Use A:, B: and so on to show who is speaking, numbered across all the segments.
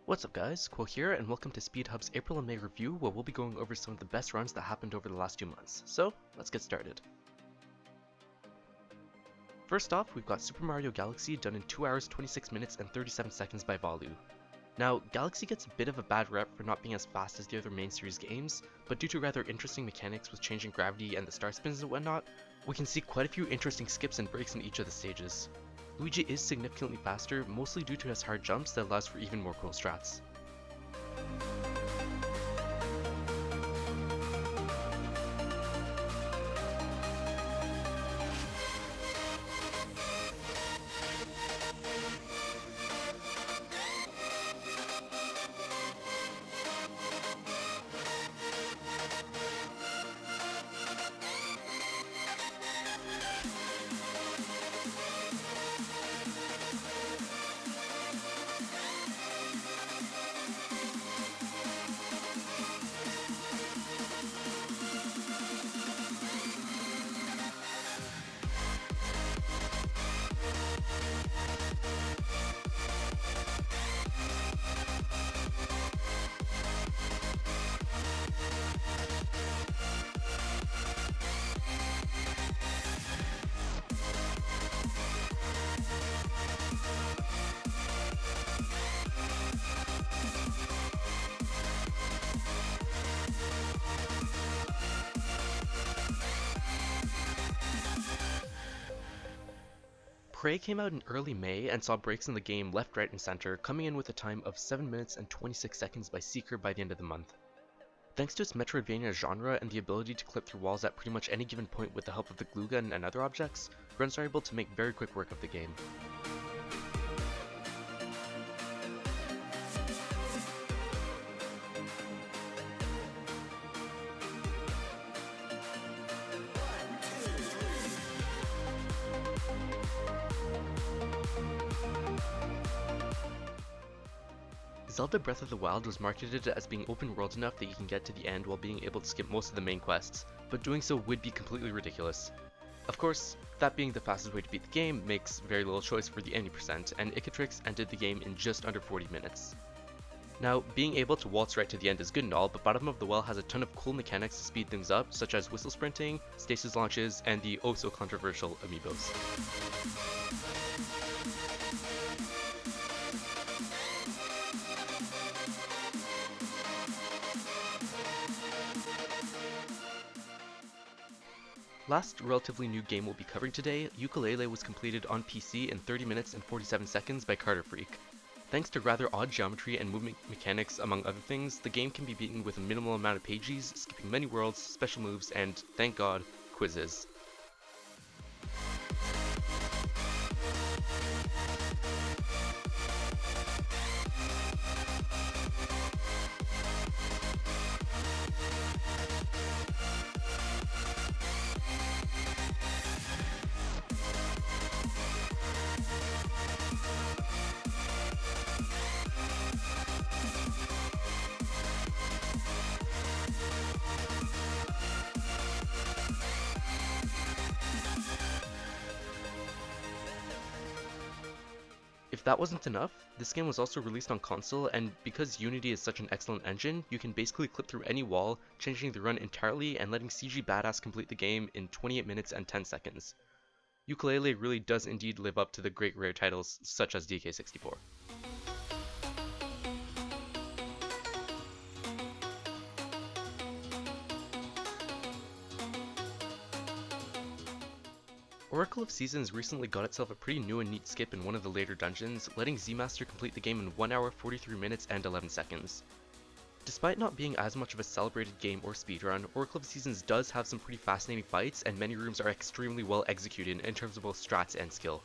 A: What's up guys, Quill here, and welcome to Speed Hub's April and May review, where we'll be going over some of the best runs that happened over the last 2 months. So, let's get started. First off, we've got Super Mario Galaxy done in 2 hours, 26 minutes, and 37 seconds by Valu. Now, Galaxy gets a bit of a bad rep for not being as fast as the other main series games, but due to rather interesting mechanics with changing gravity and the star spins and whatnot, we can see quite a few interesting skips and breaks in each of the stages. Luigi is significantly faster, mostly due to his hard jumps that allows for even more cool strats. Prey came out in early May and saw breaks in the game left, right, and center, coming in with a time of 7 minutes and 26 seconds by Seeker by the end of the month. Thanks to its Metroidvania genre and the ability to clip through walls at pretty much any given point with the help of the glue gun and other objects, runs are able to make very quick work of the game. Zelda Breath of the Wild was marketed as being open world enough that you can get to the end while being able to skip most of the main quests, but doing so would be completely ridiculous. Of course, that being the fastest way to beat the game makes very little choice for the any percent, and Icatrix ended the game in just under 40 minutes. Now, being able to waltz right to the end is good and all, but Bottom of the Well has a ton of cool mechanics to speed things up, such as whistle sprinting, stasis launches, and the oh so controversial amiibos. Last relatively new game we'll be covering today, Yooka-Laylee was completed on PC in 30 minutes and 47 seconds by Carter Freak. Thanks to rather odd geometry and movement mechanics among other things, the game can be beaten with a minimal amount of pages, skipping many worlds, special moves, and, thank god, quizzes. If that wasn't enough, this game was also released on console, and because Unity is such an excellent engine, you can basically clip through any wall, changing the run entirely and letting CG Badass complete the game in 28 minutes and 10 seconds. Yooka-Laylee really does indeed live up to the great rare titles such as DK64. Oracle of Seasons recently got itself a pretty new and neat skip in one of the later dungeons, letting Z-Master complete the game in 1 hour 43 minutes and 11 seconds. Despite not being as much of a celebrated game or speedrun, Oracle of Seasons does have some pretty fascinating fights, and many rooms are extremely well executed in terms of both strats and skill.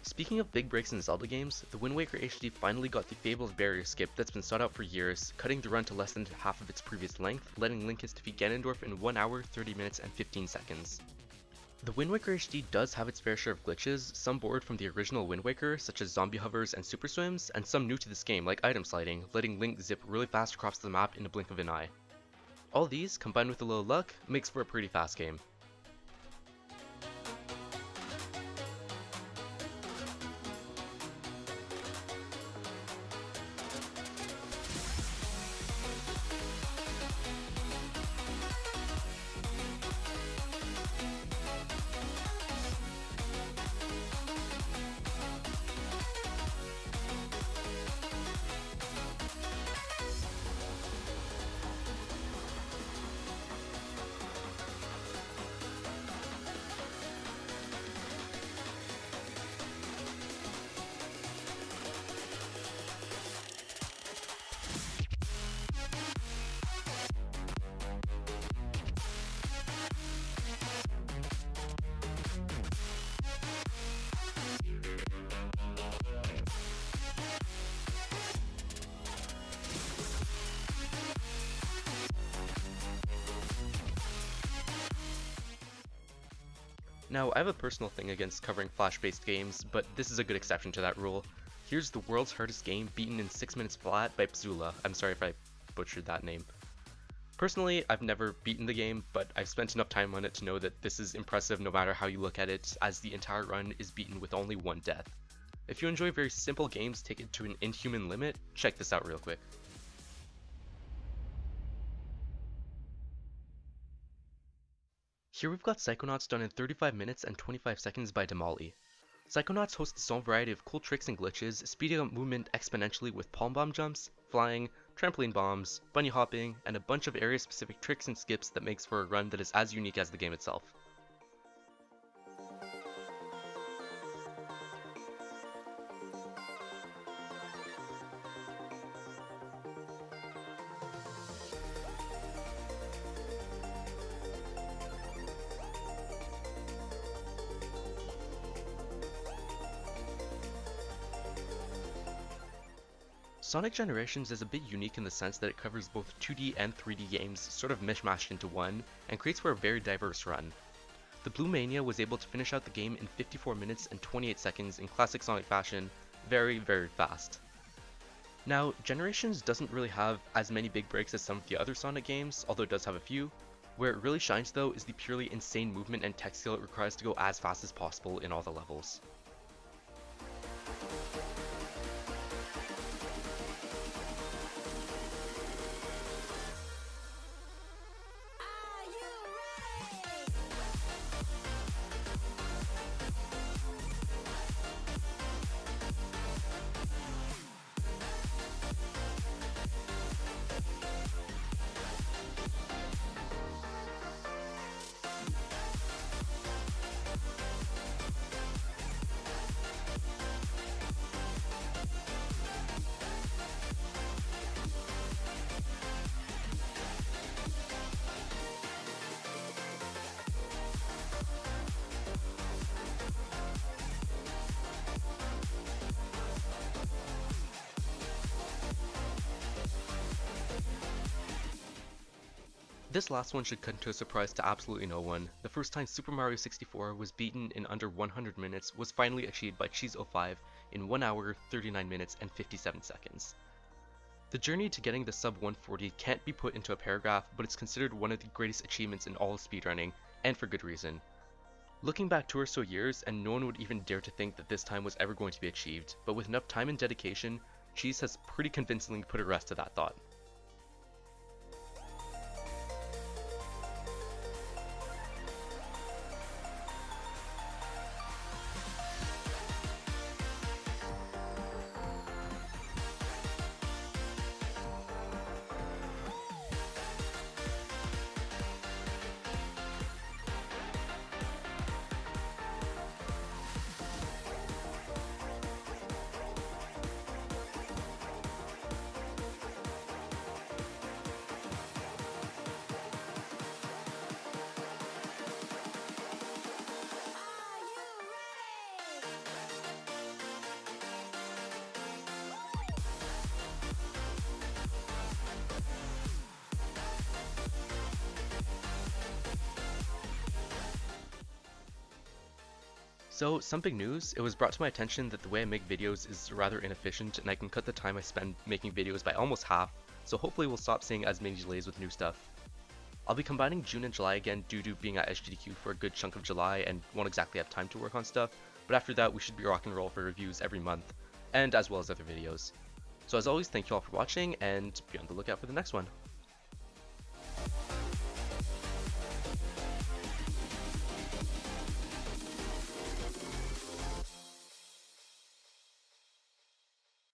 A: Speaking of big breaks in Zelda games, the Wind Waker HD finally got the fabled barrier skip that's been sought out for years, cutting the run to less than half of its previous length, letting Linkus defeat Ganondorf in 1 hour, 30 minutes, and 15 seconds. The Wind Waker HD does have its fair share of glitches, some borrowed from the original Wind Waker, such as zombie hovers and super swims, and some new to this game like item sliding, letting Link zip really fast across the map in a blink of an eye. All these, combined with a little luck, makes for a pretty fast game. Now, I have a personal thing against covering flash-based games, but this is a good exception to that rule. Here's the world's hardest game beaten in 6 minutes flat by Ulla. I'm sorry if I butchered that name. Personally, I've never beaten the game, but I've spent enough time on it to know that this is impressive no matter how you look at it, as the entire run is beaten with only one death. If you enjoy very simple games taken to an inhuman limit, check this out real quick. Here we've got Psychonauts done in 35 minutes and 25 seconds by Damali. Psychonauts hosts its own variety of cool tricks and glitches, speeding up movement exponentially with palm bomb jumps, flying, trampoline bombs, bunny hopping, and a bunch of area-specific tricks and skips that makes for a run that is as unique as the game itself. Sonic Generations is a bit unique in the sense that it covers both 2D and 3D games sort of mishmashed into one, and creates for a very diverse run. The Blue Mania was able to finish out the game in 54 minutes and 28 seconds in classic Sonic fashion, very fast. Now, Generations doesn't really have as many big breaks as some of the other Sonic games, although it does have a few. Where it really shines though is the purely insane movement and tech skill it requires to go as fast as possible in all the levels. This last one should come to a surprise to absolutely no one. The first time Super Mario 64 was beaten in under 100 minutes was finally achieved by Cheese05 in 1 hour, 39 minutes, and 57 seconds. The journey to getting the sub 140 can't be put into a paragraph, but it's considered one of the greatest achievements in all of speedrunning, and for good reason. Looking back 2 or so years, and no one would even dare to think that this time was ever going to be achieved, but with enough time and dedication, Cheese has pretty convincingly put a rest to that thought. So, some big news, it was brought to my attention that the way I make videos is rather inefficient and I can cut the time I spend making videos by almost half, so hopefully we'll stop seeing as many delays with new stuff. I'll be combining June and July again due to being at SGDQ for a good chunk of July and won't exactly have time to work on stuff, but after that we should be rock and roll for reviews every month, and as well as other videos. So as always, thank you all for watching, and be on the lookout for the next one.